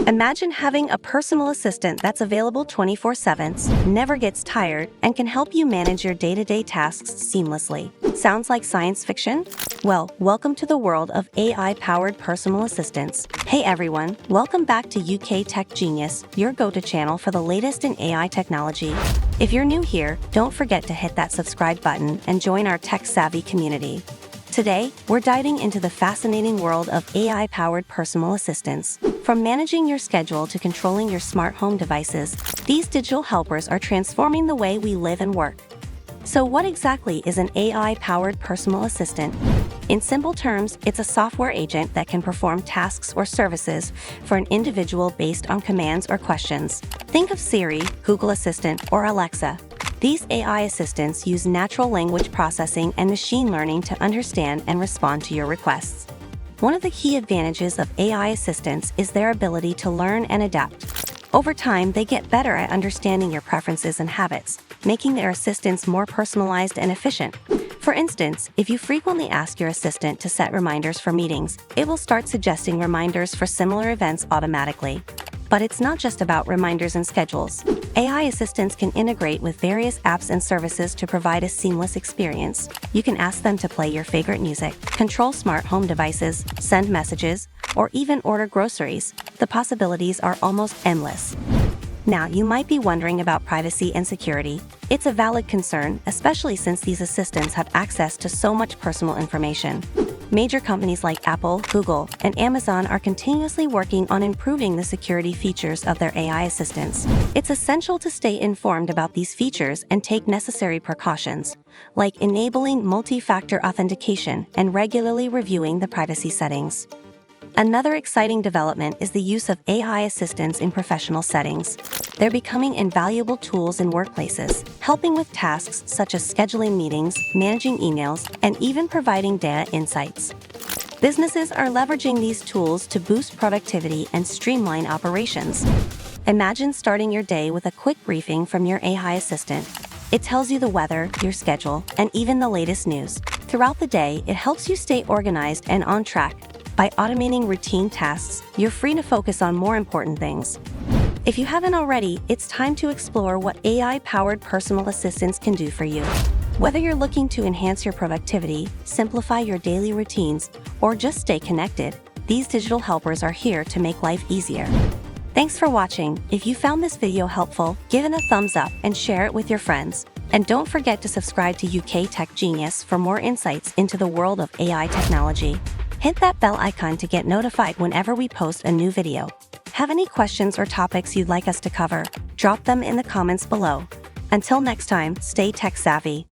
Imagine having a personal assistant that's available 24/7, never gets tired, and can help you manage your day-to-day tasks seamlessly. Sounds like science fiction? Well, welcome to the world of AI-powered personal assistants. Hey everyone, welcome back to UK Tech Genius, your go-to channel for the latest in AI technology. If you're new here, don't forget to hit that subscribe button and join our tech-savvy community. Today, we're diving into the fascinating world of AI-powered personal assistants. From managing your schedule to controlling your smart home devices, these digital helpers are transforming the way we live and work. So what exactly is an AI-powered personal assistant? In simple terms, it's a software agent that can perform tasks or services for an individual based on commands or questions. Think of Siri, Google Assistant, or Alexa. These AI assistants use natural language processing and machine learning to understand and respond to your requests. One of the key advantages of AI assistants is their ability to learn and adapt. Over time, they get better at understanding your preferences and habits, making their assistants more personalized and efficient. For instance, if you frequently ask your assistant to set reminders for meetings, it will start suggesting reminders for similar events automatically. But it's not just about reminders and schedules. AI assistants can integrate with various apps and services to provide a seamless experience. You can ask them to play your favorite music, control smart home devices, send messages, or even order groceries. The possibilities are almost endless. Now, you might be wondering about privacy and security. It's a valid concern, especially since these assistants have access to so much personal information. Major companies like Apple, Google, and Amazon are continuously working on improving the security features of their AI assistants. It's essential to stay informed about these features and take necessary precautions, like enabling multi-factor authentication and regularly reviewing the privacy settings. Another exciting development is the use of AI assistants in professional settings. They're becoming invaluable tools in workplaces, helping with tasks such as scheduling meetings, managing emails, and even providing data insights. Businesses are leveraging these tools to boost productivity and streamline operations. Imagine starting your day with a quick briefing from your AI assistant. It tells you the weather, your schedule, and even the latest news. Throughout the day, it helps you stay organized and on track. By automating routine tasks, you're free to focus on more important things. If you haven't already, it's time to explore what AI-powered personal assistants can do for you. Whether you're looking to enhance your productivity, simplify your daily routines, or just stay connected, these digital helpers are here to make life easier. Thanks for watching. If you found this video helpful, give it a thumbs up and share it with your friends. And don't forget to subscribe to UK Tech Genius for more insights into the world of AI technology. Hit that bell icon to get notified whenever we post a new video. Have any questions or topics you'd like us to cover? Drop them in the comments below. Until next time, stay tech savvy.